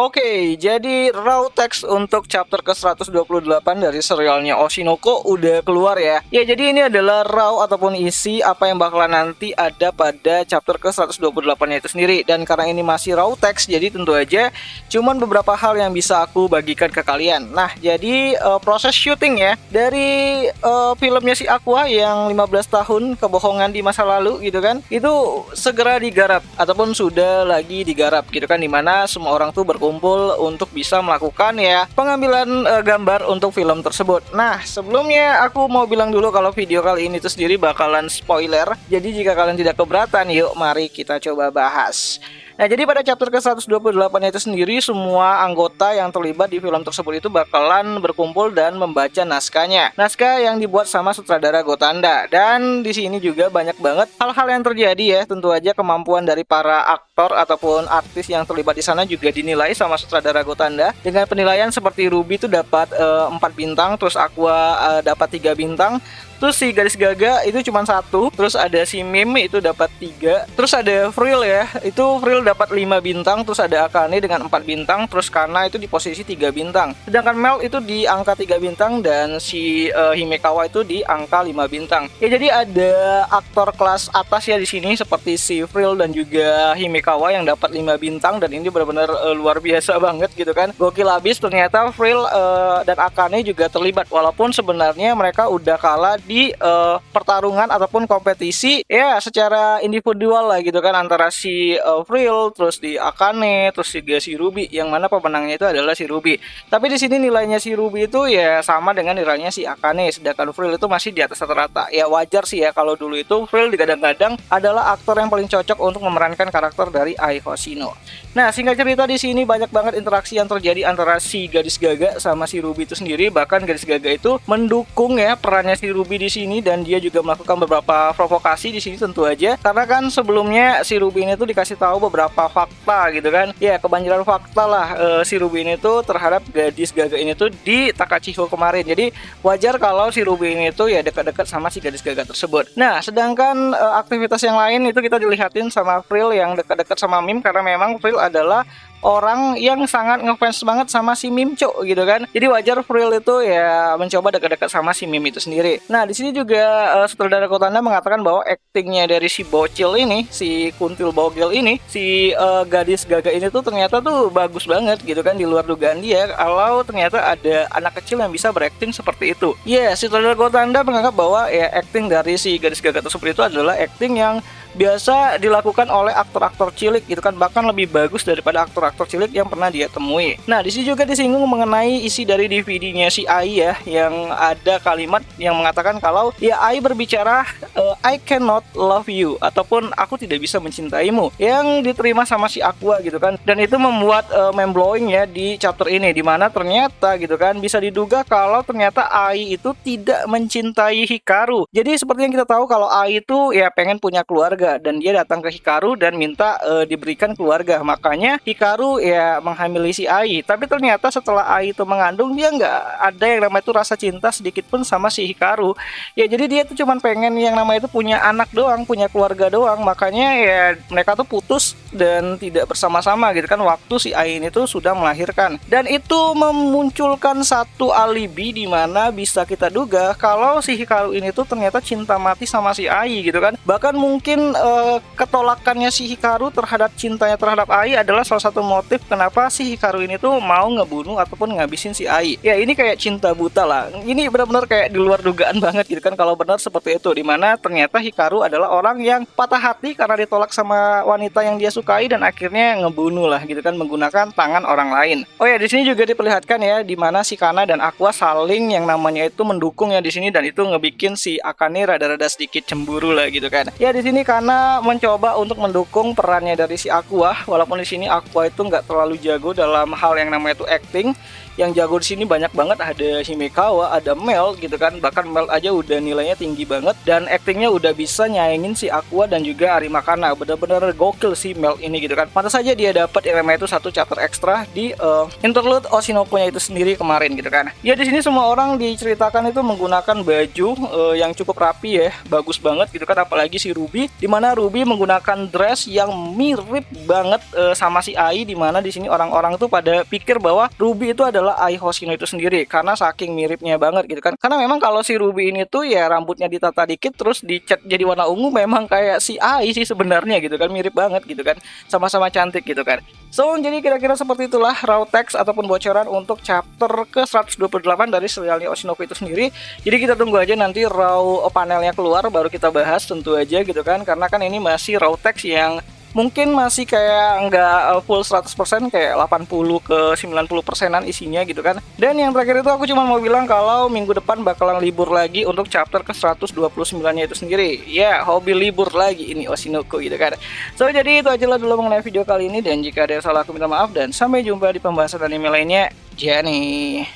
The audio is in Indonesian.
Oke, jadi raw text untuk chapter ke-128 dari serialnya Oshinoko udah keluar ya. Ya, jadi ini adalah raw ataupun isi apa yang bakalan nanti ada pada chapter ke-128 itu sendiri. Dan karena ini masih raw text, jadi tentu aja cuman beberapa hal yang bisa aku bagikan ke kalian. Nah, jadi proses syuting ya dari filmnya si Aqua yang 15 tahun kebohongan di masa lalu gitu kan, itu segera digarap ataupun sudah lagi digarap gitu kan, dimana semua orang tuh berkumpul untuk bisa melakukan ya pengambilan gambar untuk film tersebut. Nah, sebelumnya aku mau bilang dulu kalau video kali ini tuh sendiri bakalan spoiler. Jadi jika kalian tidak keberatan, yuk mari kita coba bahas. Nah, jadi pada chapter ke-128 itu sendiri, semua anggota yang terlibat di film tersebut itu bakalan berkumpul dan membaca naskahnya. Naskah yang dibuat sama sutradara Gotanda. Dan di sini juga banyak banget hal-hal yang terjadi ya. Tentu aja kemampuan dari para aktor ataupun artis yang terlibat di sana juga dinilai sama sutradara Gotanda. Dengan penilaian seperti Ruby itu dapat 4 bintang, terus Aqua dapat 3 bintang. Terus si Gadis Gaga itu cuma 1. Terus ada si Mim itu dapat 3. Terus ada Frill ya, itu Frill dapat 5 bintang. Terus ada Akane dengan 4 bintang. Terus Kana itu di posisi 3 bintang. Sedangkan Mel itu di angka 3 bintang. Dan si Himekawa itu di angka 5 bintang. Ya, jadi ada aktor kelas atas ya di sini, seperti si Frill dan juga Himekawa yang dapat 5 bintang. Dan ini benar-benar luar biasa banget gitu kan. Gokil abis, ternyata Frill dan Akane juga terlibat. Walaupun sebenarnya mereka udah kalah di pertarungan ataupun kompetisi ya secara individual lah gitu kan, antara si Frill, terus di Akane, terus juga si Ruby, yang mana pemenangnya itu adalah si Ruby. Tapi di sini nilainya si Ruby itu ya sama dengan nilainya si Akane, sedangkan Frill itu masih di atas rata-rata. Ya wajar sih ya kalau dulu itu Frill digadang-gadang adalah aktor yang paling cocok untuk memerankan karakter dari Ai Hoshino. Nah, singkat cerita di sini banyak banget interaksi yang terjadi antara si Gadis Gaga sama si Ruby itu sendiri. Bahkan Gadis Gaga itu mendukung ya perannya si Ruby di sini, dan dia juga melakukan beberapa provokasi di sini tentu aja, karena kan sebelumnya si Ruby ini tuh dikasih tahu beberapa fakta gitu kan. Ya, kebanjiran fakta lah si Ruby ini tuh terhadap Gadis Gaga ini tuh di Takachiho kemarin. Jadi wajar kalau si Ruby ini tuh ya dekat-dekat sama si Gadis Gaga tersebut. Nah, sedangkan aktivitas yang lain itu kita dilihatin sama Frill yang dekat-dekat sama Mim, karena memang Frill adalah orang yang sangat ngefans banget sama si Mimco gitu kan. Jadi wajar Frill itu ya mencoba dekat-dekat sama si Mim itu sendiri. Nah, di sini juga sutradara Gotanda mengatakan bahwa aktingnya dari si bocil ini, si kuntil bogel ini, si Gadis Gaga ini tuh ternyata tuh bagus banget gitu kan, di luar dugaan dia kalau ternyata ada anak kecil yang bisa berakting seperti itu. Ya, sutradara Gotanda menganggap bahwa ya akting dari si Gadis Gaga tersebut itu adalah akting yang biasa dilakukan oleh aktor-aktor cilik gitu kan, bahkan lebih bagus daripada aktor-aktor cilik yang pernah dia temui. Nah, di sini juga disinggung mengenai isi dari DVD-nya si Ai ya, yang ada kalimat yang mengatakan kalau ya Ai berbicara I cannot love you ataupun aku tidak bisa mencintaimu, yang diterima sama si Aqua gitu kan. Dan itu membuat mind blowing ya di chapter ini, dimana ternyata gitu kan bisa diduga kalau ternyata Ai itu tidak mencintai Hikaru. Jadi seperti yang kita tahu kalau Ai itu ya pengen punya keluarga, dan dia datang ke Hikaru dan minta diberikan keluarga. Makanya Hikaru ya menghamili si Ai. Tapi ternyata setelah Ai itu mengandung, dia nggak ada yang namanya itu rasa cinta sedikit pun sama si Hikaru. Ya, jadi dia tuh cuman pengen yang namanya itu punya anak doang, punya keluarga doang. Makanya ya mereka tuh putus dan tidak bersama-sama gitu kan waktu si Ai ini tuh sudah melahirkan. Dan itu memunculkan satu alibi di mana bisa kita duga kalau si Hikaru ini tuh ternyata cinta mati sama si Ai gitu kan. Bahkan mungkin ketolakannya si Hikaru terhadap cintanya terhadap Ai adalah salah satu motif kenapa si Hikaru ini tuh mau ngebunuh ataupun ngabisin si Ai. Ya, ini kayak cinta buta lah. Ini benar-benar kayak di luar dugaan banget gitu kan kalau benar seperti itu, dimana ternyata Hikaru adalah orang yang patah hati karena ditolak sama wanita yang dia sukai dan akhirnya ngebunuh lah gitu kan menggunakan tangan orang lain. Oh ya, di sini juga diperlihatkan ya dimana si Kana dan Aqua saling yang namanya itu mendukung ya di sini, dan itu ngebikin si Akane rada-rada sedikit cemburu lah gitu kan. Ya, di sini karena mencoba untuk mendukung perannya dari si Aqua, walaupun di sini Aqua itu nggak terlalu jago dalam hal yang namanya itu acting. Yang jago di sini banyak banget, ada Himekawa, ada Mel gitu kan. Bahkan Mel aja udah nilainya tinggi banget dan actingnya udah bisa nyaingin si Aqua dan juga Arima Kana. Bener-bener gokil si Mel ini gitu kan. Pantas saja dia dapat yang namanya itu satu chapter ekstra di interlude Oshinoko-nya itu sendiri kemarin gitu kan. Ya, di sini semua orang diceritakan itu menggunakan baju yang cukup rapi ya, bagus banget gitu kan. Apalagi si Ruby, dimana Ruby menggunakan dress yang mirip banget sama si Ai, dimana di sini orang-orang tuh pada pikir bahwa Ruby itu adalah Ai Hoshino itu sendiri karena saking miripnya banget gitu kan. Karena memang kalau si Ruby ini tuh ya rambutnya ditata dikit terus dicat jadi warna ungu, memang kayak si Ai sih sebenarnya gitu kan, mirip banget gitu kan, sama-sama cantik gitu kan. So jadi kira-kira seperti itulah raw text ataupun bocoran untuk chapter ke 128 dari serialnya Oshinoko itu sendiri. Jadi kita tunggu aja nanti raw panelnya keluar baru kita bahas tentu aja gitu kan, karena kan ini masih raw text yang mungkin masih kayak nggak full 100%, kayak 80 ke 90%an isinya gitu kan. Dan yang terakhir itu aku cuma mau bilang kalau minggu depan bakalan libur lagi untuk chapter ke 129 nya itu sendiri. Ya, hobi libur lagi ini Oshinoko gitu kan. So jadi itu aja lah dulu mengenai video kali ini, dan jika ada yang salah aku minta maaf, dan sampai jumpa di pembahasan anime lainnya. Jani.